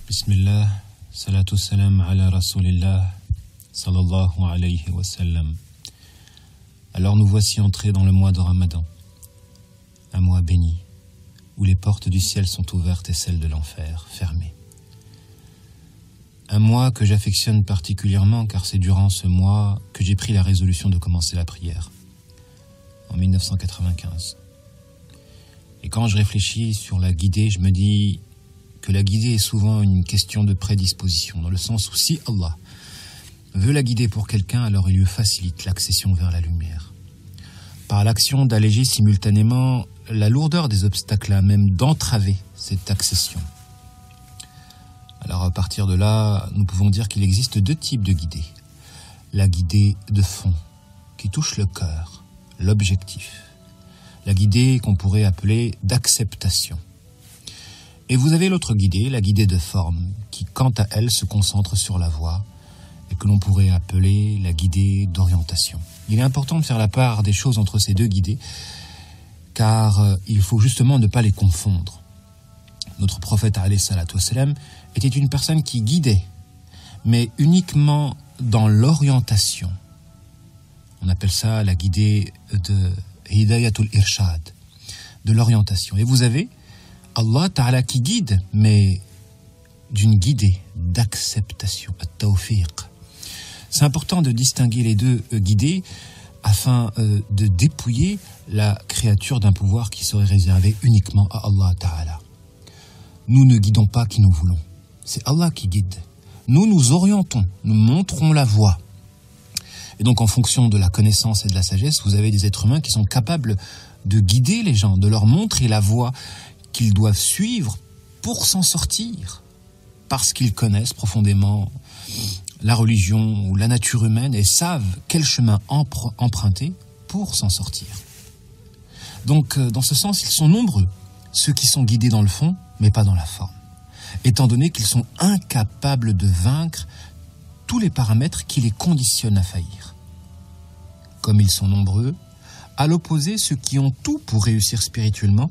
Bismillah, salatu salam ala rasulillah, sallallahu alayhi wa sallam. Alors nous voici entrés dans le mois de Ramadan, un mois béni, où les portes du ciel sont ouvertes et celles de l'enfer fermées. Un mois que j'affectionne particulièrement car c'est durant ce mois que j'ai pris la résolution de commencer la prière, en 1995. Et quand je réfléchis sur la guidée, je me dis que la guidée est souvent une question de prédisposition, dans le sens où si Allah veut la guider pour quelqu'un, alors il lui facilite l'accession vers la lumière. Par l'action d'alléger simultanément la lourdeur des obstacles, même d'entraver cette accession. Alors à partir de là, nous pouvons dire qu'il existe deux types de guidée. La guidée de fond, qui touche le cœur, l'objectif. La guidée qu'on pourrait appeler d'acceptation. Et vous avez l'autre guidée, la guidée de forme, qui quant à elle se concentre sur la voie et que l'on pourrait appeler la guidée d'orientation. Il est important de faire la part des choses entre ces deux guidées, car il faut justement ne pas les confondre. Notre prophète alayhi salatu wassalam était une personne qui guidait, mais uniquement dans l'orientation. On appelle ça la guidée de Hidayatul Irshad, de l'orientation. Et vous avez Allah Ta'ala qui guide, mais d'une guidée d'acceptation, at-tawfiq. C'est important de distinguer les deux guidées afin de dépouiller la créature d'un pouvoir qui serait réservé uniquement à Allah Ta'ala. Nous ne guidons pas qui nous voulons, c'est Allah qui guide. Nous nous orientons, nous montrons la voie. Et donc en fonction de la connaissance et de la sagesse, vous avez des êtres humains qui sont capables de guider les gens, de leur montrer la voie qu'ils doivent suivre pour s'en sortir, parce qu'ils connaissent profondément la religion ou la nature humaine et savent quel chemin emprunter pour s'en sortir. Donc dans ce sens, ils sont nombreux, ceux qui sont guidés dans le fond, mais pas dans la forme, étant donné qu'ils sont incapables de vaincre tous les paramètres qui les conditionnent à faillir. Comme ils sont nombreux, à l'opposé, ceux qui ont tout pour réussir spirituellement,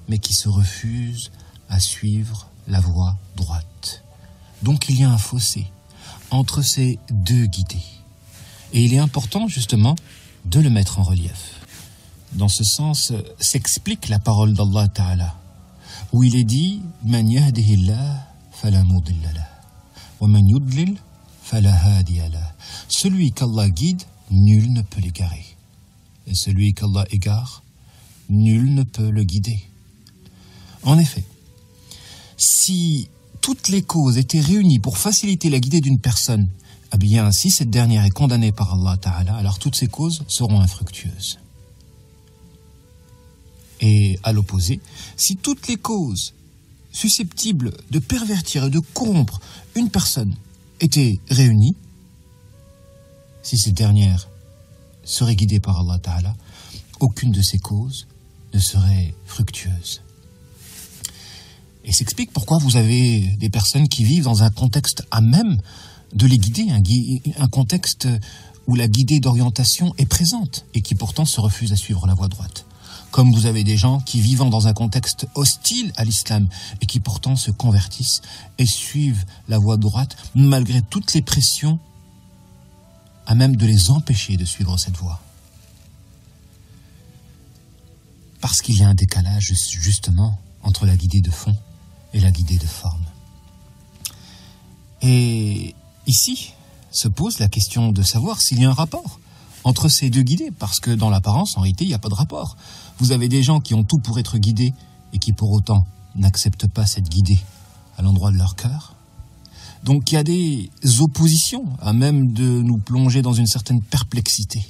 mais qui se refusent à suivre la voie droite. Donc il y a un fossé entre ces deux guidées. Et il est important justement de le mettre en relief. Dans ce sens s'explique la parole d'Allah Ta'ala, où il est dit « Man yahdihillah fala mudilla lah, wa man yudlil fala hadiya lah » Celui qu'Allah guide, nul ne peut l'égarer. Et celui qu'Allah égare, nul ne peut le guider. En effet, si toutes les causes étaient réunies pour faciliter la guidée d'une personne, eh bien, si cette dernière est condamnée par Allah Ta'ala, alors toutes ces causes seront infructueuses. Et à l'opposé, si toutes les causes susceptibles de pervertir et de corrompre une personne étaient réunies, si cette dernière serait guidée par Allah Ta'ala, aucune de ces causes ne serait fructueuse. Et s'explique pourquoi vous avez des personnes qui vivent dans un contexte à même de les guider, un contexte où la guidée d'orientation est présente et qui pourtant se refusent à suivre la voie droite. Comme vous avez des gens qui vivant dans un contexte hostile à l'islam et qui pourtant se convertissent et suivent la voie droite malgré toutes les pressions à même de les empêcher de suivre cette voie. Parce qu'il y a un décalage justement entre la guidée de fond et la guidée de forme. Et ici se pose la question de savoir s'il y a un rapport entre ces deux guidées, parce que dans l'apparence, en réalité, il n'y a pas de rapport. Vous avez des gens qui ont tout pour être guidés et qui pour autant n'acceptent pas cette guidée à l'endroit de leur cœur. Donc il y a des oppositions à même de nous plonger dans une certaine perplexité.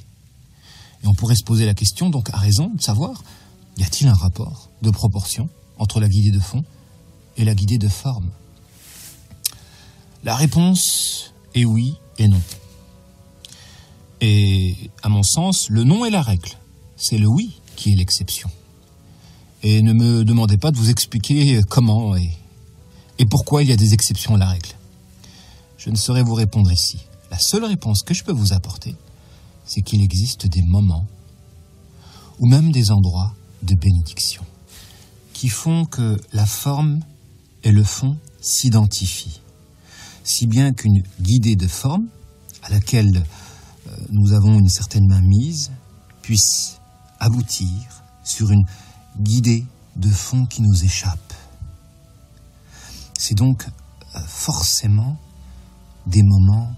Et on pourrait se poser la question, donc à raison, de savoir, y a-t-il un rapport de proportion entre la guidée de fond et la guidée de forme? La réponse est oui et non. Et à mon sens, le non est la règle. C'est le oui qui est l'exception. Et ne me demandez pas de vous expliquer comment et pourquoi il y a des exceptions à la règle. Je ne saurais vous répondre ici. La seule réponse que je peux vous apporter, c'est qu'il existe des moments ou même des endroits de bénédiction qui font que la forme et le fond s'identifie, si bien qu'une guidée de forme, à laquelle nous avons une certaine mainmise, puisse aboutir sur une guidée de fond qui nous échappe. C'est donc forcément des moments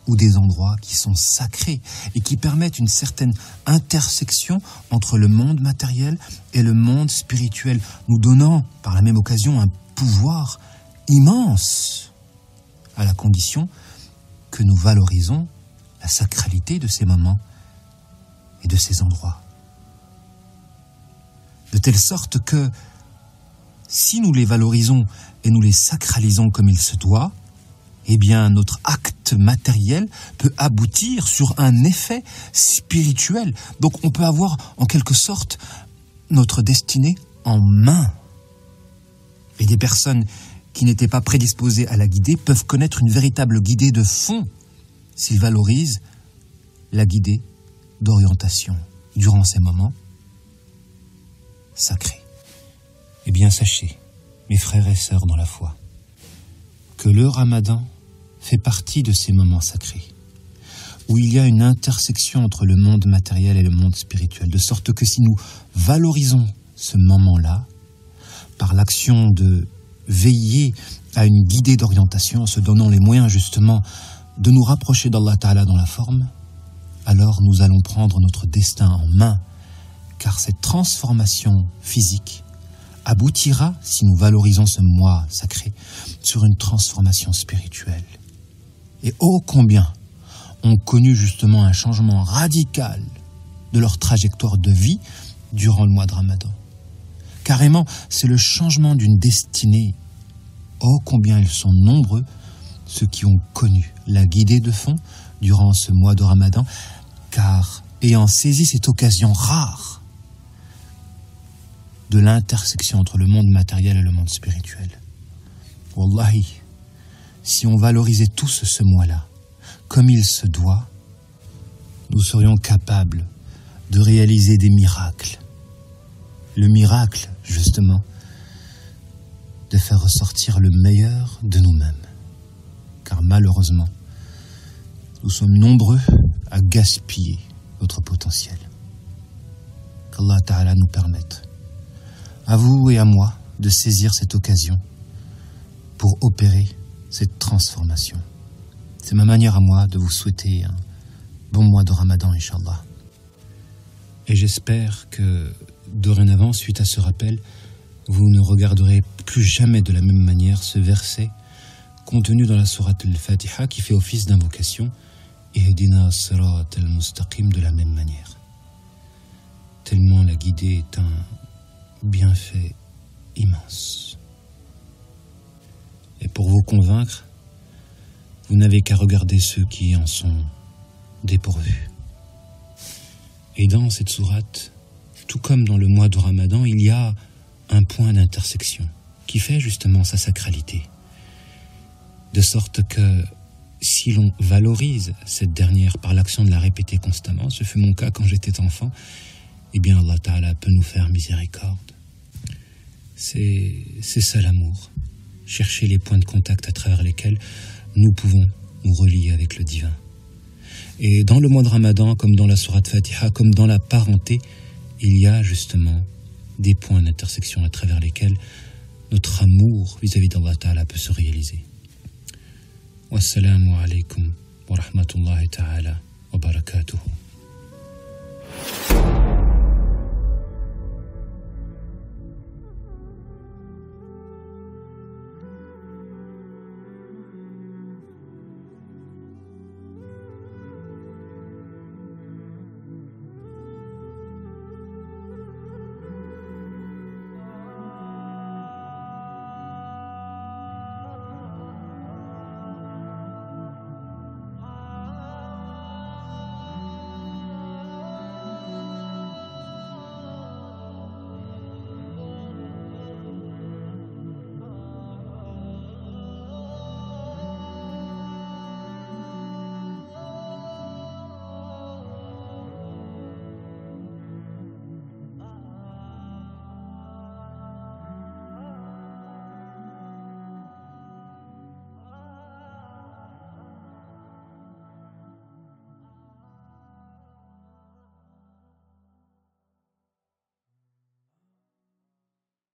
ou des endroits qui sont sacrés et qui permettent une certaine intersection entre le monde matériel et le monde spirituel, nous donnant par la même occasion un pouvoir immense, à la condition que nous valorisons la sacralité de ces moments et de ces endroits. De telle sorte que, si nous les valorisons et nous les sacralisons comme il se doit, eh bien, notre acte matériel peut aboutir sur un effet spirituel. Donc, on peut avoir, en quelque sorte, notre destinée en main. Et des personnes qui n'étaient pas prédisposées à la guidée peuvent connaître une véritable guidée de fond s'ils valorisent la guidée d'orientation durant ces moments sacrés. Eh bien, sachez, mes frères et sœurs dans la foi, que le Ramadan fait partie de ces moments sacrés, où il y a une intersection entre le monde matériel et le monde spirituel, de sorte que si nous valorisons ce moment-là, par l'action de veiller à une guidée d'orientation, en se donnant les moyens justement de nous rapprocher d'Allah Ta'ala dans la forme, alors nous allons prendre notre destin en main, car cette transformation physique aboutira, si nous valorisons ce mois sacré, sur une transformation spirituelle. Et ô combien ont connu justement un changement radical de leur trajectoire de vie durant le mois de Ramadan. Carrément, c'est le changement d'une destinée. Ô combien ils sont nombreux, ceux qui ont connu la guidée de fond durant ce mois de Ramadan, car ayant saisi cette occasion rare de l'intersection entre le monde matériel et le monde spirituel. Wallahi, si on valorisait tous ce mois-là, comme il se doit, nous serions capables de réaliser des miracles. Le miracle, justement, de faire ressortir le meilleur de nous-mêmes. Car malheureusement, nous sommes nombreux à gaspiller notre potentiel. Qu'Allah Ta'ala nous permette, à vous et à moi, de saisir cette occasion pour opérer cette transformation. C'est ma manière à moi de vous souhaiter un bon mois de Ramadan, Inch'Allah. Et j'espère que, dorénavant, suite à ce rappel, vous ne regarderez plus jamais de la même manière ce verset contenu dans la sourate al-Fatiha qui fait office d'invocation Ihdina sirat al-mustaqim de la même manière. Tellement la guidée est un bienfait immense. Et pour vous convaincre, vous n'avez qu'à regarder ceux qui en sont dépourvus. Et dans cette sourate, tout comme dans le mois de Ramadan, il y a un point d'intersection qui fait justement sa sacralité. De sorte que si l'on valorise cette dernière par l'action de la répéter constamment, ce fut mon cas quand j'étais enfant, eh bien Allah Ta'ala peut nous faire miséricorde. C'est ça l'amour. Chercher les points de contact à travers lesquels nous pouvons nous relier avec le divin. Et dans le mois de Ramadan, comme dans la sourate Fatiha, comme dans la parenté, il y a justement des points d'intersection à travers lesquels notre amour vis-à-vis d'Allah Ta'ala peut se réaliser. Wassalamu alaikum wa rahmatullahi ta'ala wa barakatuhu.